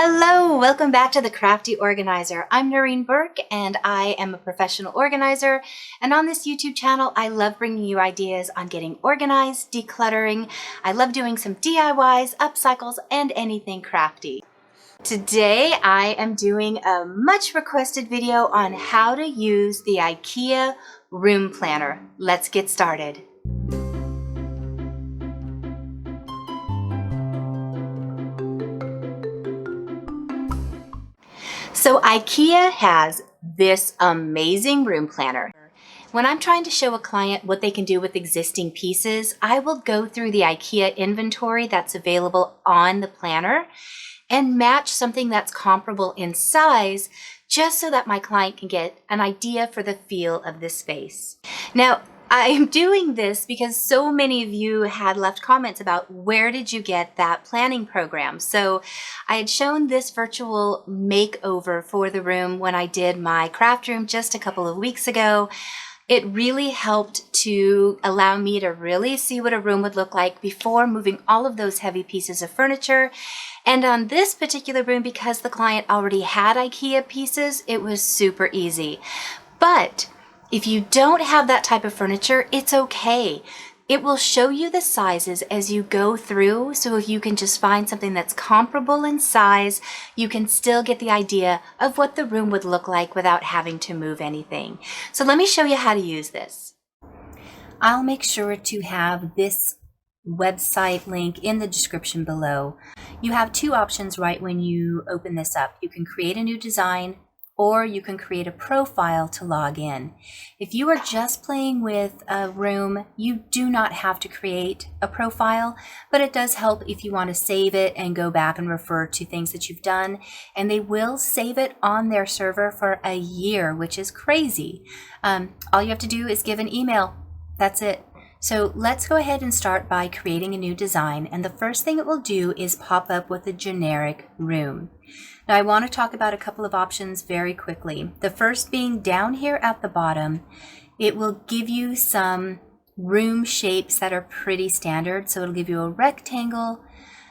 Hello, welcome back to the Crafty Organizer. I'm Noreen Burke and I am a professional organizer, and on this YouTube channel I love bringing you ideas on getting organized, decluttering. I love doing some DIYs, upcycles, and anything crafty. Today I am doing a much requested video on how to use the IKEA room planner. Let's get started. So IKEA has this amazing room planner. When I'm trying to show a client what they can do with existing pieces, I will go through the IKEA inventory that's available on the planner and match something that's comparable in size just so that my client can get an idea for the feel of the space. Now, I'm doing this because so many of you had left comments about where did you get that planning program. So I had shown this virtual makeover for the room when I did my craft room just a couple of weeks ago. It really helped to allow me to really see what a room would look like before moving all of those heavy pieces of furniture. And on this particular room, because the client already had IKEA pieces, it was super easy. But if you don't have that type of furniture, it's okay. It will show you the sizes as you go through, so if you can just find something that's comparable in size, you can still get the idea of what the room would look like without having to move anything. So let me show you how to use this. I'll make sure to have this website link in the description below. You have two options right when you open this up. You can create a new design, or you can create a profile to log in. If you are just playing with a room, you do not have to create a profile, but it does help if you want to save it and go back and refer to things that you've done. And they will save it on their server for a year, which is crazy. All you have to do is give an email. That's it. So let's go ahead and start by creating a new design. And the first thing it will do is pop up with a generic room. Now I want to talk about a couple of options very quickly. The first being down here at the bottom, it will give you some room shapes that are pretty standard. So it'll give you a rectangle,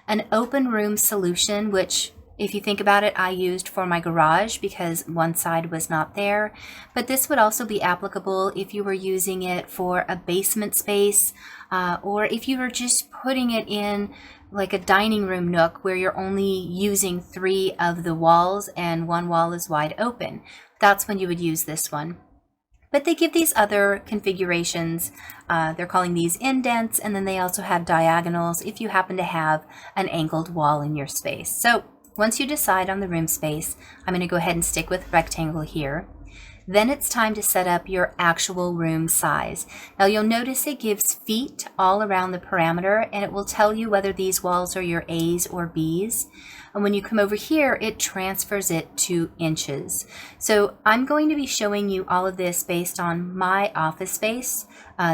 an open room solution, which if you think about it, I used for my garage because one side was not there. But this would also be applicable if you were using it for a basement space, or if you were just putting it in like a dining room nook where you're only using 3 of the walls and one wall is wide open. That's when you would use this one. But they give these other configurations. They're calling these indents, and then they also have diagonals if you happen to have an angled wall in your space. So once you decide on the room space, I'm going to go ahead and stick with rectangle here. Then it's time to set up your actual room size. Now you'll notice it gives feet all around the parameter, and it will tell you whether these walls are your A's or B's. And when you come over here, it transfers it to inches. So I'm going to be showing you all of this based on my office space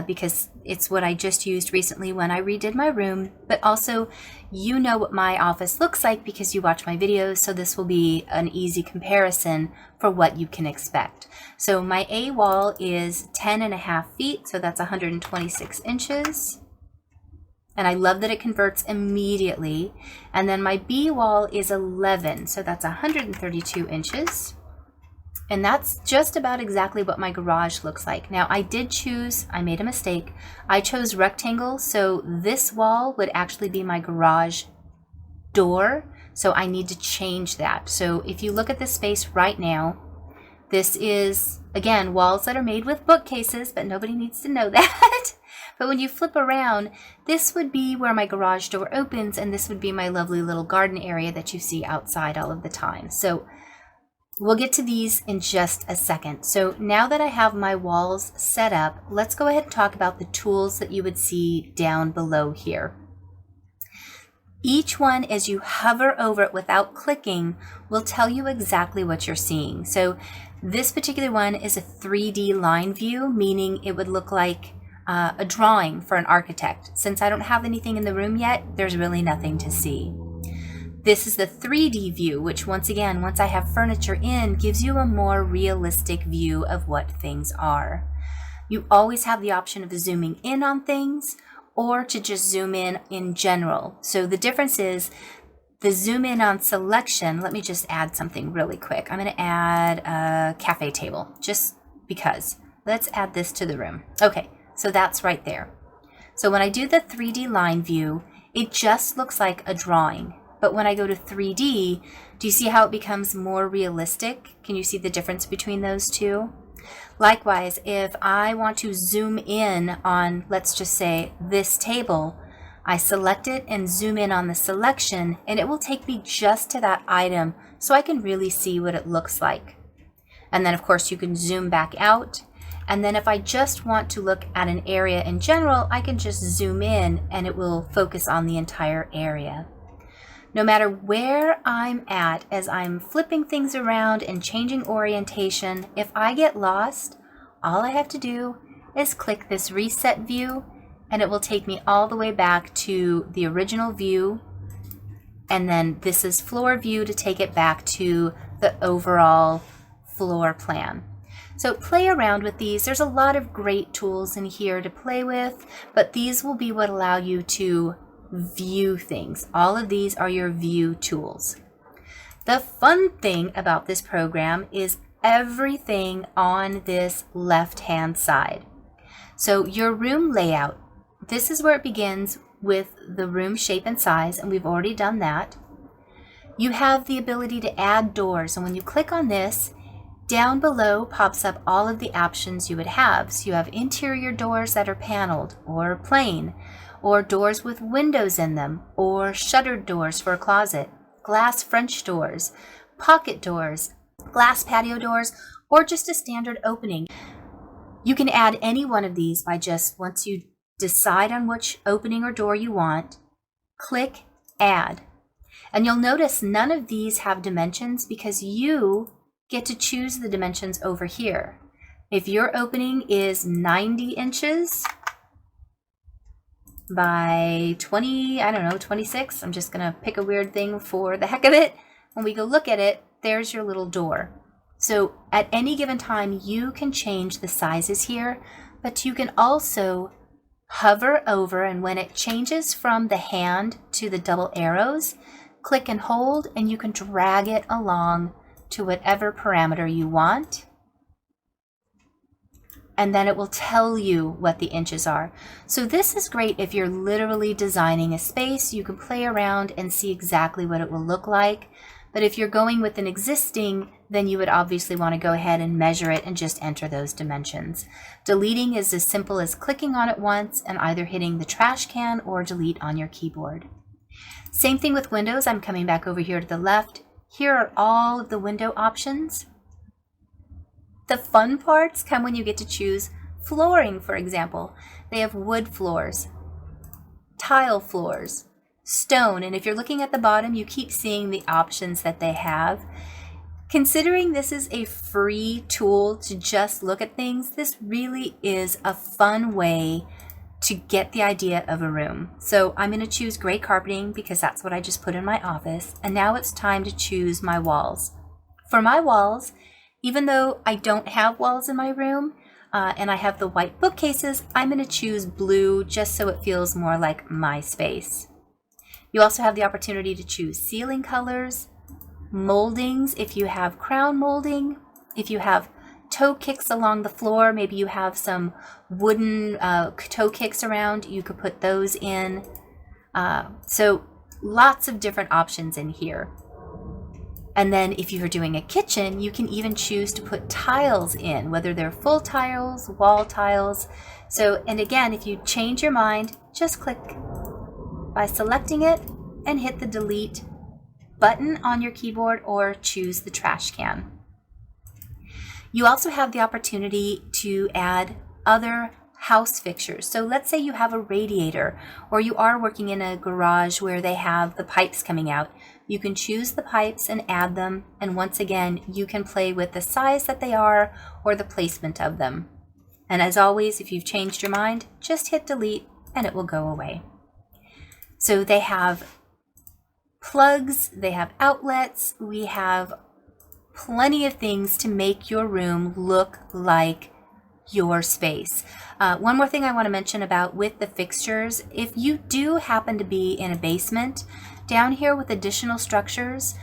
because it's what I just used recently when I redid my room, but also you know what my office looks like because you watch my videos, so this will be an easy comparison for what you can expect. So my A wall is 10.5 feet, so that's 126 inches. And I love that it converts immediately. And then my B wall is 11, so that's 132 inches. And that's just about exactly what my garage looks like. Now I made a mistake. I chose rectangle, so this wall would actually be my garage door. So I need to change that. So if you look at this space right now, this is, again, walls that are made with bookcases, but nobody needs to know that. But when you flip around, this would be where my garage door opens, and this would be my lovely little garden area that you see outside all of the time. So we'll get to these in just a second. So now that I have my walls set up, let's go ahead and talk about the tools that you would see down below here. Each one, as you hover over it without clicking, will tell you exactly what you're seeing. So this particular one is a 3D line view, meaning it would look like a drawing for an architect. Since I don't have anything in the room yet, there's really nothing to see. This is the 3D view, which once again, once I have furniture in, gives you a more realistic view of what things are. You always have the option of zooming in on things or to just zoom in general. So the difference is the zoom in on selection, let me just add something really quick. I'm going to add a cafe table just because. Let's add this to the room. Okay, so that's right there. So when I do the 3D line view, it just looks like a drawing. But when I go to 3D, do you see how it becomes more realistic? Can you see the difference between those two? Likewise, if I want to zoom in on, let's just say, this table, I select it and zoom in on the selection, and it will take me just to that item so I can really see what it looks like. And then, of course, you can zoom back out. And then if I just want to look at an area in general, I can just zoom in and it will focus on the entire area. No matter where I'm at as I'm flipping things around and changing orientation, if I get lost, all I have to do is click this reset view and it will take me all the way back to the original view. And then this is floor view to take it back to the overall floor plan. So play around with these. There's a lot of great tools in here to play with, but these will be what allow you to view things. All of these are your view tools. The fun thing about this program is everything on this left-hand side. So your room layout, this is where it begins with the room shape and size, and we've already done that. You have the ability to add doors, and when you click on this, down below pops up all of the options you would have. So you have interior doors that are paneled or plain, or doors with windows in them, or shuttered doors for a closet, glass French doors, pocket doors, glass patio doors, or just a standard opening. You can add any one of these by just, once you decide on which opening or door you want, click Add. And you'll notice none of these have dimensions because you get to choose the dimensions over here. If your opening is 90 inches by 20, I don't know, 26, I'm just gonna pick a weird thing for the heck of it. When we go look at it, there's your little door. So at any given time, you can change the sizes here, but you can also hover over, and when it changes from the hand to the double arrows, click and hold, and you can drag it along to whatever parameter you want, and then it will tell you what the inches are. So this is great if you're literally designing a space. You can play around and see exactly what it will look like. But if you're going with an existing, then you would obviously want to go ahead and measure it and just enter those dimensions. Deleting is as simple as clicking on it once and either hitting the trash can or delete on your keyboard. Same thing with windows. I'm coming back over here to the left. Here are all of the window options. The fun parts come when you get to choose flooring, for example. They have wood floors, tile floors, stone, and if you're looking at the bottom, you keep seeing the options that they have. Considering this is a free tool to just look at things, this really is a fun way to get the idea of a room. So I'm going to choose gray carpeting because that's what I just put in my office. And now it's time to choose my walls. For my walls, even though I don't have walls in my room and I have the white bookcases, I'm going to choose blue just so it feels more like my space. You also have the opportunity to choose ceiling colors, moldings if you have crown molding, if you have toe kicks along the floor, maybe you have some wooden toe kicks around, you could put those in. So lots of different options in here. And then if you're doing a kitchen, you can even choose to put tiles in, whether they're full tiles, wall tiles. So, and again, if you change your mind, just click by selecting it and hit the delete button on your keyboard or choose the trash can. You also have the opportunity to add other house fixtures. So let's say you have a radiator or you are working in a garage where they have the pipes coming out. You can choose the pipes and add them, and once again you can play with the size that they are or the placement of them. And as always, if you've changed your mind, just hit delete and it will go away. So they have plugs, they have outlets, we have plenty of things to make your room look like your space. One more thing I want to mention about with the fixtures, if you do happen to be in a basement, Down here with additional structures,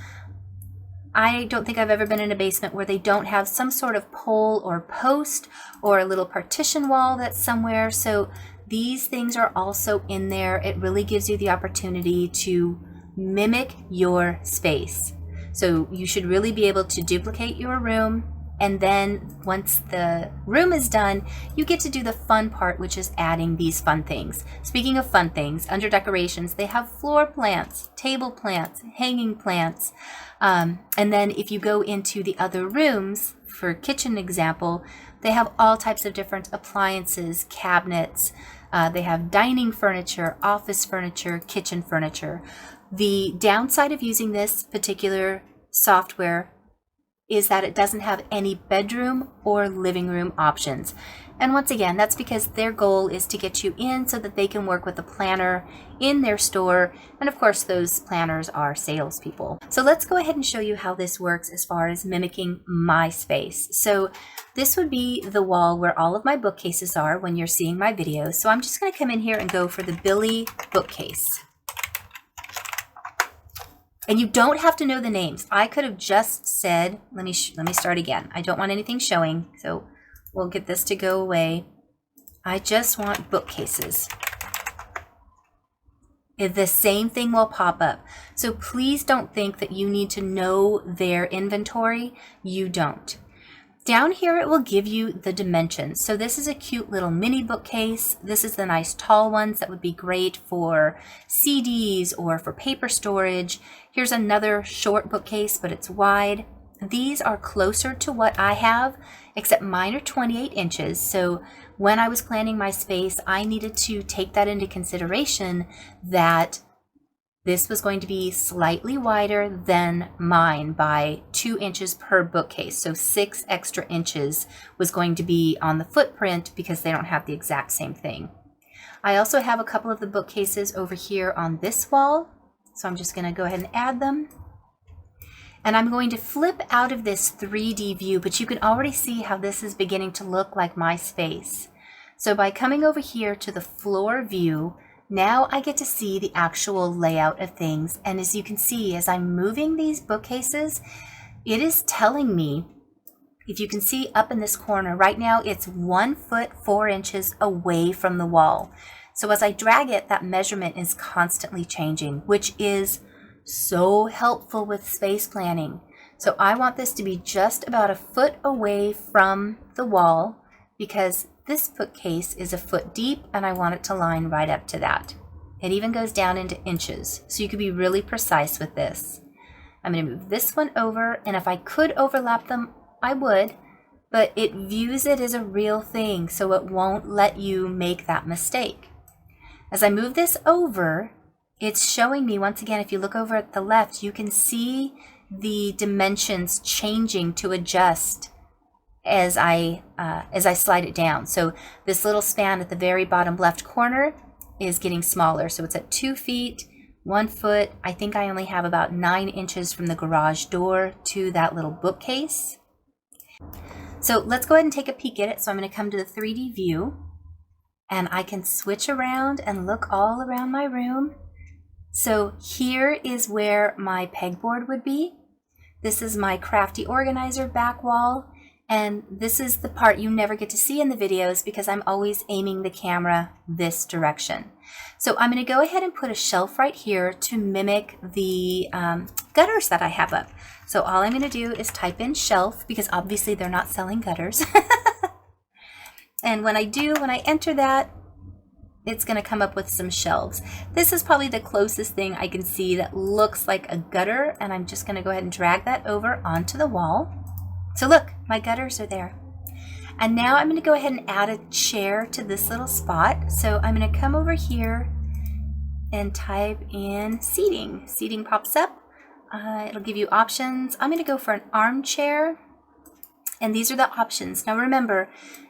I don't think I've ever been in a basement where they don't have some sort of pole or post or a little partition wall that's somewhere. So these things are also in there. It really gives you the opportunity to mimic your space. So you should really be able to duplicate your room. And then once the room is done, you get to do the fun part, which is adding these fun things. Speaking of fun things, under decorations, they have floor plants, table plants, hanging plants. And then if you go into the other rooms, for kitchen example, they have all types of different appliances, cabinets. They have dining furniture, office furniture, kitchen furniture. The downside of using this particular software is that it doesn't have any bedroom or living room options. And once again, that's because their goal is to get you in so that they can work with a planner in their store. And of course, those planners are salespeople. So let's go ahead and show you how this works as far as mimicking my space. So this would be the wall where all of my bookcases are when you're seeing my videos. So I'm just going to come in here and go for the Billy bookcase. And you don't have to know the names. I could have just said, let me start again. I don't want anything showing, so we'll get this to go away. I just want bookcases. The same thing will pop up. So please don't think that you need to know their inventory. You don't. Down here, it will give you the dimensions. So this is a cute little mini bookcase. This is the nice tall ones that would be great for CDs or for paper storage. Here's another short bookcase, but it's wide. These are closer to what I have, except mine are 28 inches. So when I was planning my space, I needed to take that into consideration that this was going to be slightly wider than mine by 2 inches per bookcase. So 6 extra inches was going to be on the footprint because they don't have the exact same thing. I also have a couple of the bookcases over here on this wall. So I'm just going to go ahead and add them. And I'm going to flip out of this 3D view, but you can already see how this is beginning to look like my space. So by coming over here to the floor view, now I get to see the actual layout of things. And as you can see, as I'm moving these bookcases, it is telling me, if you can see up in this corner, right now it's 1 foot 4 inches away from the wall. So as I drag it, that measurement is constantly changing, which is so helpful with space planning. So I want this to be just about 1 foot away from the wall because this bookcase is 1 foot deep and I want it to line right up to that. It even goes down into inches, so you can be really precise with this. I'm going to move this one over, and if I could overlap them, I would, but it views it as a real thing, so it won't let you make that mistake. As I move this over, it's showing me, once again, if you look over at the left, you can see the dimensions changing to adjust as I slide it down. So this little span at the very bottom left corner is getting smaller. So it's at 2 feet, 1 foot. I think I only have about 9 inches from the garage door to that little bookcase. So let's go ahead and take a peek at it. So I'm going to come to the 3D view and I can switch around and look all around my room. So here is where my pegboard would be. This is my crafty organizer back wall. And this is the part you never get to see in the videos because I'm always aiming the camera this direction. So I'm going to go ahead and put a shelf right here to mimic the gutters that I have up. So all I'm going to do is type in shelf because obviously they're not selling gutters. And when I enter that, it's going to come up with some shelves. This is probably the closest thing I can see that looks like a gutter, and I'm just going to go ahead and drag that over onto the wall. So look, my gutters are there. And now I'm going to go ahead and add a chair to this little spot. So I'm going to come over here and type in seating. Seating pops up. It'll give you options. I'm going to go for an armchair. And these are the options. Now remember,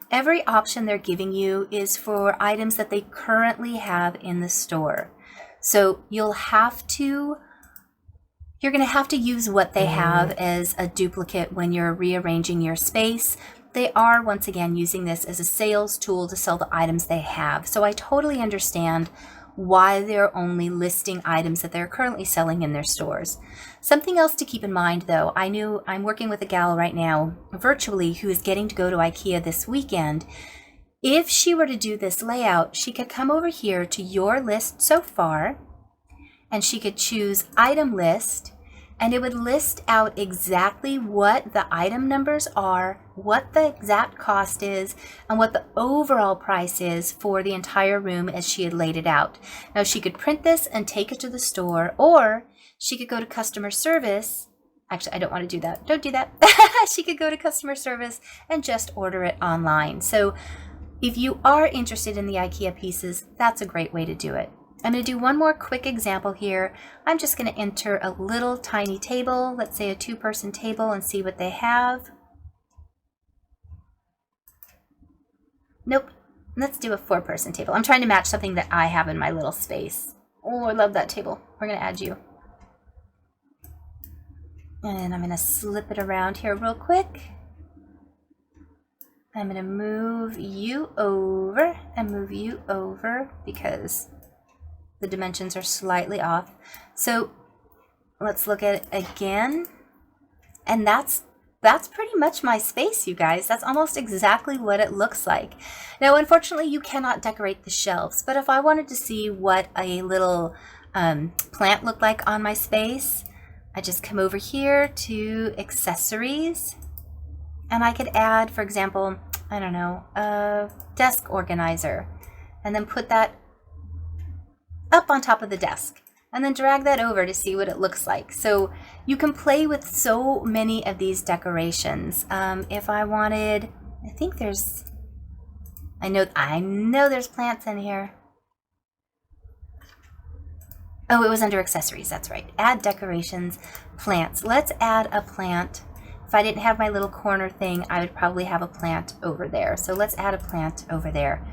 every option they're giving you is for items that they currently have in the store. So you're going to have to use what they have as a duplicate when you're rearranging your space. They are, once again, using this as a sales tool to sell the items they have. So I totally understand why they're only listing items that they're currently selling in their stores. Something else to keep in mind though, I'm working with a gal right now virtually who is getting to go to IKEA this weekend. If she were to do this layout, she could come over here to your list so far, and she could choose item list, and it would list out exactly what the item numbers are, what the exact cost is, and what the overall price is for the entire room as she had laid it out. Now she could print this and take it to the store, or she could go to customer service. Actually, I don't want to do that. Don't do that. She could go to customer service and just order it online. So if you are interested in the IKEA pieces, that's a great way to do it. I'm going to do one more quick example here. I'm just going to enter a little tiny table, let's say a 2-person table, and see what they have. Nope, let's do a 4-person table. I'm trying to match something that I have in my little space. Oh, I love that table. We're going to add you. And I'm going to slip it around here real quick. I'm going to move you over and move you over because the dimensions are slightly off. So let's look at it again. And that's pretty much my space, you guys. That's almost exactly what it looks like. Now, unfortunately, you cannot decorate the shelves, but if I wanted to see what a little plant looked like on my space, I just come over here to accessories, and I could add, for example, I don't know, a desk organizer, and then put that up on top of the desk, and then drag that over to see what it looks like. So you can play with so many of these decorations. If I wanted, I know there's plants in here. Oh, it was under accessories, that's right. Add decorations, plants. Let's add a plant. If I didn't have my little corner thing, I would probably have a plant over there. So let's add a plant over there.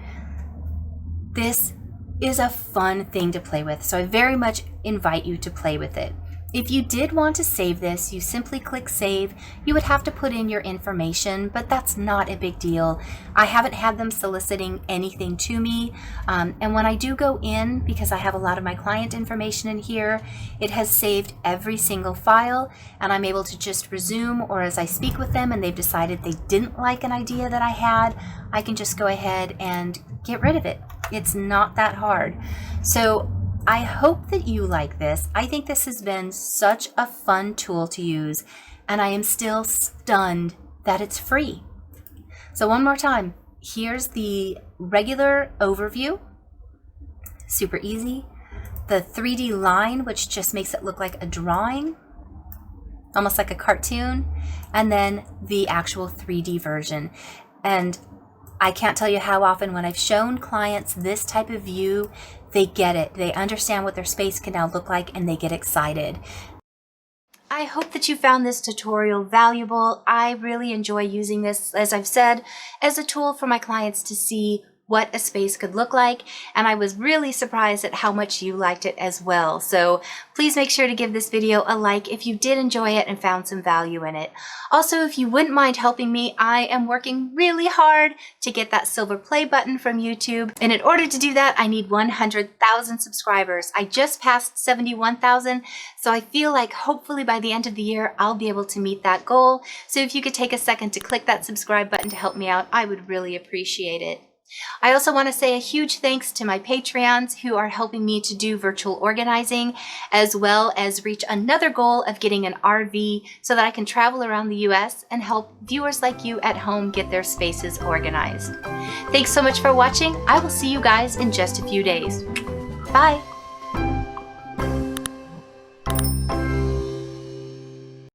This is a fun thing to play with, so I very much invite you to play with it. If you did want to save this, you simply click save. You would have to put in your information, but that's not a big deal. I haven't had them soliciting anything to me. And when I do go in, because I have a lot of my client information in here, it has saved every single file, and I'm able to just resume, or as I speak with them and they've decided they didn't like an idea that I had, I can just go ahead and get rid of it. It's not that hard. So I hope that you like this. I think this has been such a fun tool to use, and I am still stunned that it's free. So one more time, here's the regular overview, super easy. The 3D line, which just makes it look like a drawing, almost like a cartoon, and then the actual 3D version. And I can't tell you how often when I've shown clients this type of view, they get it. They understand what their space can now look like, and they get excited. I hope that you found this tutorial valuable. I really enjoy using this, as I've said, as a tool for my clients to see what a space could look like, and I was really surprised at how much you liked it as well. So please make sure to give this video a like if you did enjoy it and found some value in it. Also, if you wouldn't mind helping me, I am working really hard to get that silver play button from YouTube, and in order to do that, I need 100,000 subscribers. I just passed 71,000, so I feel like hopefully by the end of the year, I'll be able to meet that goal. So if you could take a second to click that subscribe button to help me out, I would really appreciate it. I also want to say a huge thanks to my Patreons who are helping me to do virtual organizing, as well as reach another goal of getting an RV so that I can travel around the US and help viewers like you at home get their spaces organized. Thanks so much for watching. I will see you guys in just a few days. Bye.